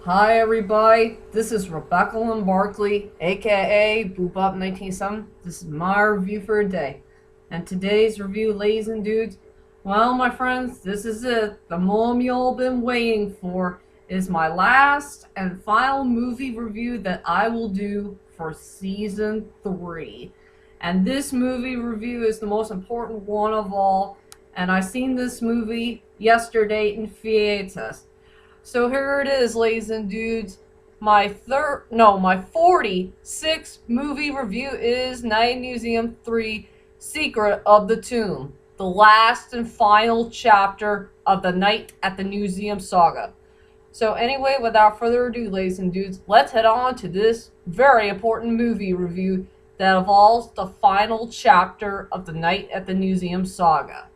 Hi everybody, this is Rebecca Lynn Barkley, aka BoopUp1987. This is my review for a day. And today's review, ladies and dudes, well my friends, this is it. The moment you all been waiting for is my last and final movie review that I will do for season 3. And this movie review is the most important one of all, and I seen this movie yesterday in theaters. So here it is, ladies and dudes. My 46th movie review is Night Museum 3 Secret of the Tomb, the last and final chapter of the Night at the Museum Saga. So anyway, without further ado, ladies and dudes, let's head on to this very important movie review that involves the final chapter of the Night at the Museum Saga.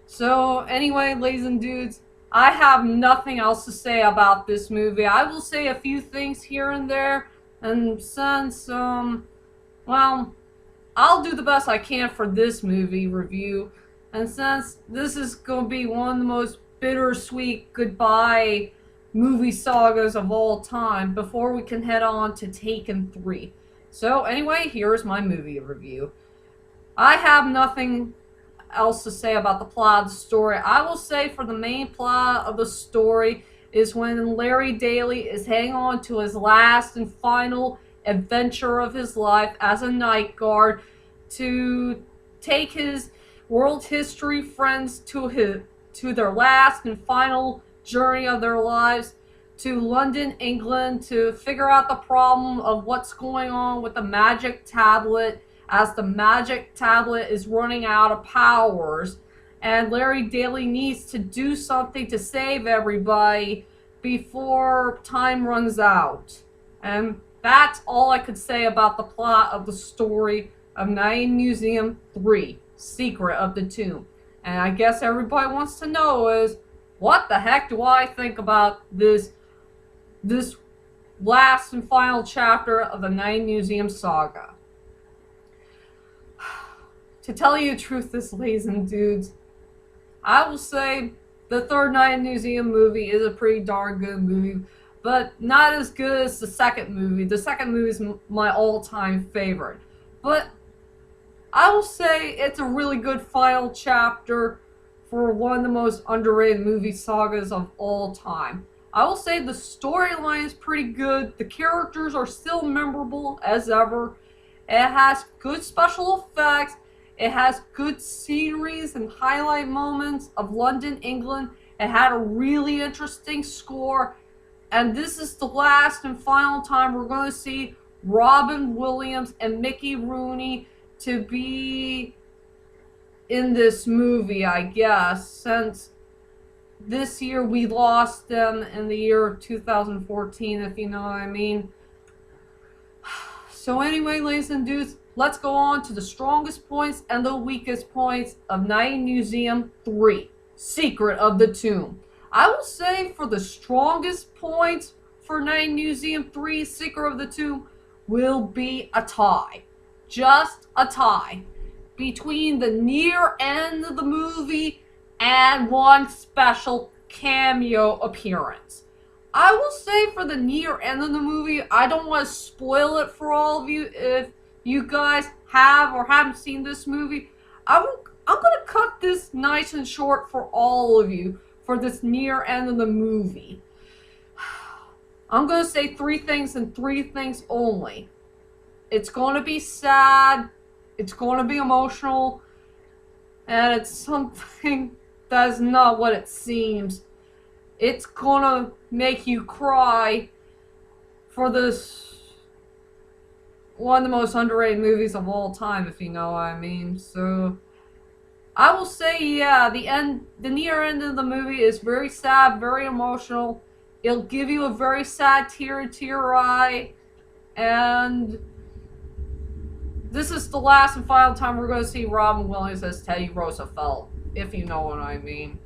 So anyway, ladies and dudes, I have nothing else to say about this movie. I will say a few things here and there, and since, well, I'll do the best I can for this movie review, and since this is going to be one of the most bittersweet goodbye movie sagas of all time, before we can head on to Taken 3. So anyway, here's my movie review. I have nothing else to say about the plot of the story. I will say for the main plot of the story is when Larry Daly is heading on to his last and final adventure of his life as a night guard to take his world history friends to their last and final journey of their lives to London, England, to figure out the problem of what's going on with the magic tablet, as the magic tablet is running out of powers, and Larry Daly needs to do something to save everybody before time runs out. And that's all I could say about the plot of the story of Night Museum 3, Secret of the Tomb. And I guess everybody wants to know is, what the heck do I think about this last and final chapter of the Night Museum Saga? To tell you the truth, ladies and dudes, I will say the third Night Museum movie is a pretty darn good movie, but not as good as the second movie. The second movie is my all-time favorite. But I will say it's a really good final chapter for one of the most underrated movie sagas of all time. I will say the storyline is pretty good. The characters are still memorable as ever. It has good special effects. It has good sceneries and highlight moments of London, England. It had a really interesting score. And this is the last and final time we're going to see Robin Williams and Mickey Rooney to be in this movie, I guess, since this year we lost them in the year of 2014, if you know what I mean. So anyway, ladies and dudes, let's go on to the strongest points and the weakest points of Night Museum 3, Secret of the Tomb. I will say for the strongest points for Night Museum 3, Secret of the Tomb, will be a tie. Just a tie. Between the near end of the movie and one special cameo appearance. I will say for the near end of the movie, I don't want to spoil it for all of you if you guys have or haven't seen this movie. I'm going to cut this nice and short for all of you for this near end of the movie. I'm going to say 3 things and 3 things only. It's going to be sad, it's going to be emotional, and it's something that is not what it seems. It's going to make you cry for this one of the most underrated movies of all time, if you know what I mean. So I will say, yeah, the near end of the movie is very sad, very emotional. It'll give you a very sad tear to your eye, and this is the last and final time we're going to see Robin Williams as Teddy Roosevelt, if you know what I mean.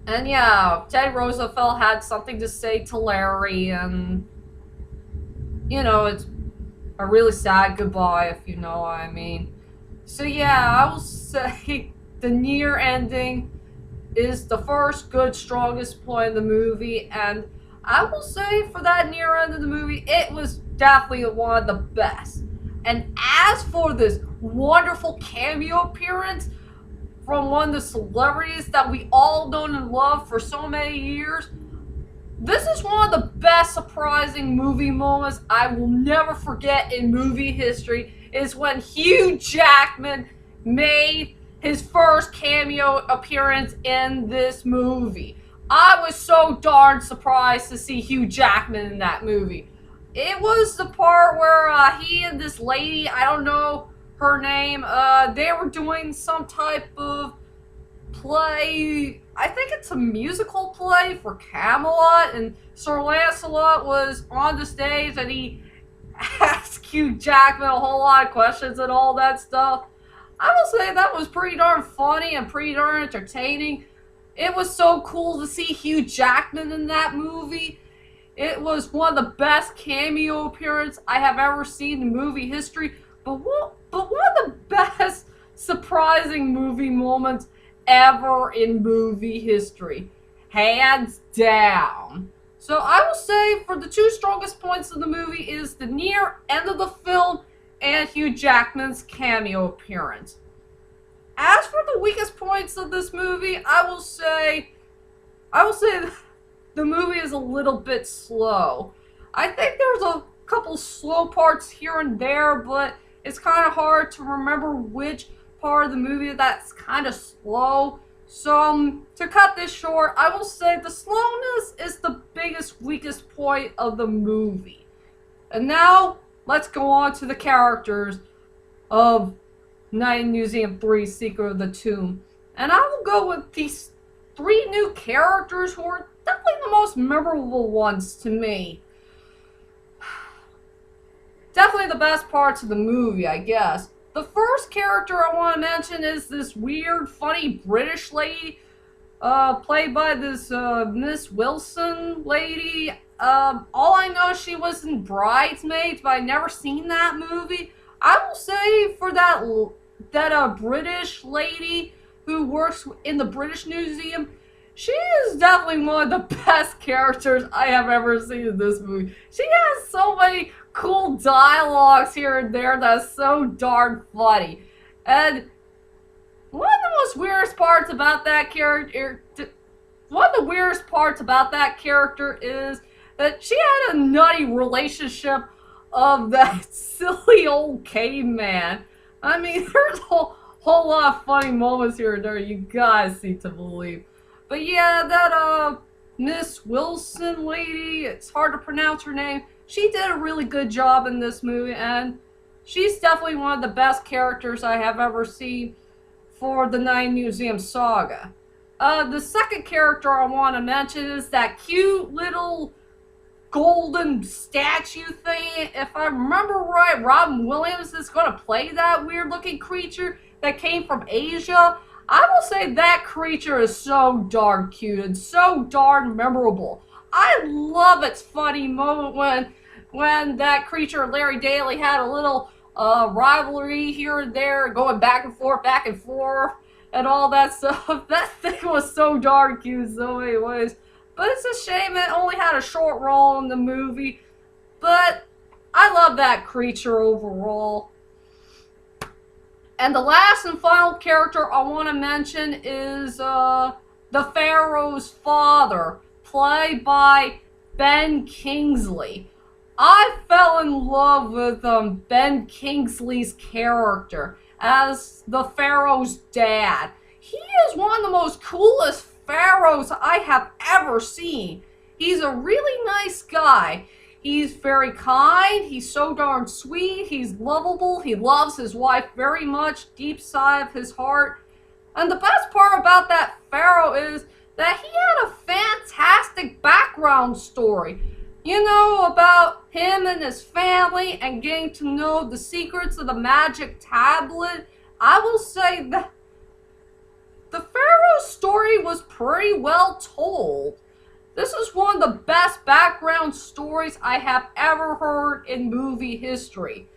And yeah, Teddy Roosevelt had something to say to Larry, and you know, it's a really sad goodbye, if you know what I mean. So yeah, I will say the near ending is the first good, strongest point in the movie, and I will say for that near end of the movie, it was definitely one of the best. And as for this wonderful cameo appearance from one of the celebrities that we all known and loved for so many years, this is one of the best surprising movie moments I will never forget in movie history, is when Hugh Jackman made his first cameo appearance in this movie. I was so darn surprised to see Hugh Jackman in that movie. It was the part where he and this lady, I don't know her name, they were doing some type of play. I think it's a musical play for Camelot, and Sir Lancelot was on the stage and he asked Hugh Jackman a whole lot of questions and all that stuff. I will say that was pretty darn funny and pretty darn entertaining. It was so cool to see Hugh Jackman in that movie. It was one of the best cameo appearances I have ever seen in movie history, but one of the best surprising movie moments ever in movie history. Hands down. So I will say for the two strongest points of the movie is the near end of the film and Hugh Jackman's cameo appearance. As for the weakest points of this movie, I will say the movie is a little bit slow. I think there's a couple slow parts here and there, but it's kind of hard to remember which part of the movie that's kind of slow. So to cut this short, I will say the slowness is the biggest weakest point of the movie. And now let's go on to the characters of Night in Museum 3 Secret of the Tomb. And I will go with these three new characters who are definitely the most memorable ones to me. Definitely the best parts of the movie, I guess. The first character I want to mention is this weird, funny British lady, played by this Miss Wilson lady. All I know, she was in Bridesmaids, but I've never seen that movie. I will say for that British lady who works in the British Museum, she is definitely one of the best characters I have ever seen in this movie. She has so many cool dialogues here and there that's so darn funny. And one of the most weirdest parts about that character, is that she had a nutty relationship of that silly old caveman. I mean, there's a whole lot of funny moments here and there you guys need to believe. But yeah, that Miss Wilson lady, it's hard to pronounce her name. She did a really good job in this movie, and she's definitely one of the best characters I have ever seen for the Museum Saga. The second character I want to mention is that cute little golden statue thing. If I remember right, Robin Williams is going to play that weird looking creature that came from Asia. I will say that creature is so darn cute and so darn memorable. I love its funny moment when that creature and Larry Daly had a little rivalry here and there, going back and forth, and all that stuff. That thing was so darn cute in so many ways. But it's a shame it only had a short role in the movie. But I love that creature overall. And the last and final character I want to mention is the Pharaoh's father, played by Ben Kingsley. I fell in love with Ben Kingsley's character as the Pharaoh's dad. He is one of the most coolest pharaohs I have ever seen. He's a really nice guy. He's very kind, he's so darn sweet, he's lovable, he loves his wife very much, deep side of his heart. And the best part about that pharaoh is that he had a fantastic background story. You know, about him and his family and getting to know the secrets of the magic tablet. I will say that the pharaoh's story was pretty well told. This is one of the best background stories I have ever heard in movie history.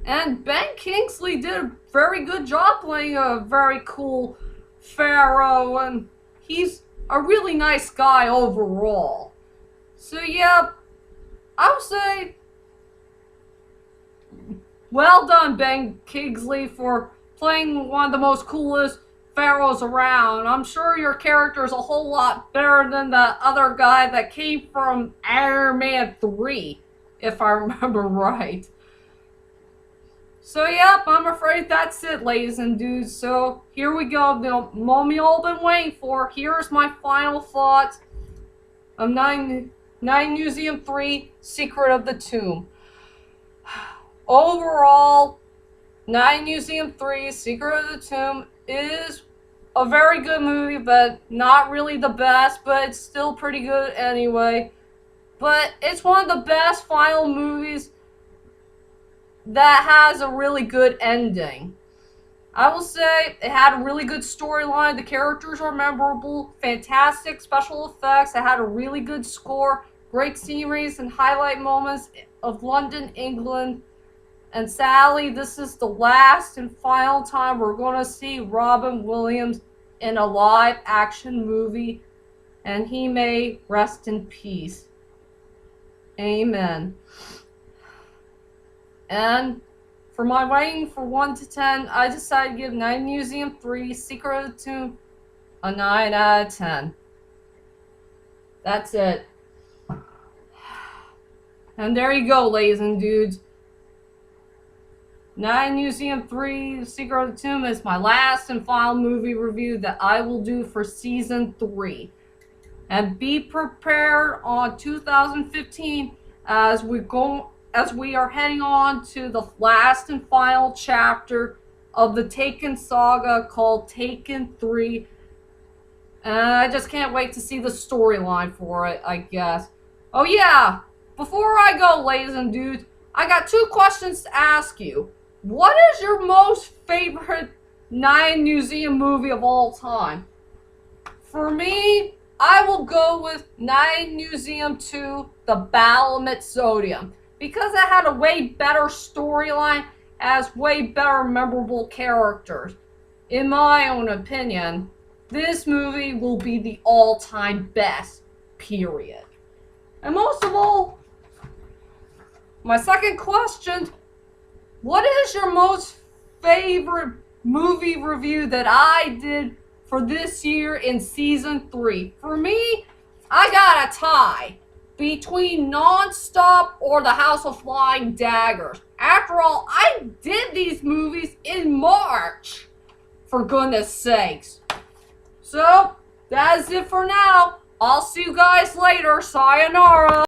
And Ben Kingsley did a very good job playing a very cool pharaoh, and he's a really nice guy overall. So yeah, I would say, well done, Ben Kingsley, for playing one of the most coolest pharaohs around. I'm sure your character is a whole lot better than the other guy that came from Iron Man 3, if I remember right. So yep, I'm afraid that's it, ladies and dudes. So here we go, the moment you all been waiting for. Here's my final thoughts of Nine Museum 3 Secret of the Tomb. Overall, Nine Museum 3 Secret of the Tomb is a very good movie, but not really the best, but it's still pretty good anyway. But it's one of the best final movies that has a really good ending. I will say it had a really good storyline. The characters are memorable, fantastic special effects. It had a really good score, great sceneries and highlight moments of London, England. And sadly, this is the last and final time we're going to see Robin Williams in a live action movie. And he may rest in peace. Amen. And for my rating for 1 to 10, I decided to give Night Museum 3 Secret of the Tomb a 9 out of 10. That's it. And there you go, ladies and dudes. Night Museum 3 Secret of the Tomb is my last and final movie review that I will do for Season 3. And be prepared on 2015 as we are heading on to the last and final chapter of the Taken saga called Taken 3. And I just can't wait to see the storyline for it, I guess. Oh yeah, before I go, ladies and dudes, I got 2 questions to ask you. What is your most favorite Nine Museum movie of all time? For me, I will go with Nine Museum 2, The Battle of Mid-Sodium. Because it had a way better storyline, has way better memorable characters. In my own opinion, this movie will be the all-time best, period. And most of all, my second question, what is your most favorite movie review that I did for this year in Season 3? For me, I got a tie between Non-Stop or The House of Flying Daggers. After all, I did these movies in March, for goodness sakes. So, that is it for now. I'll see you guys later. Sayonara.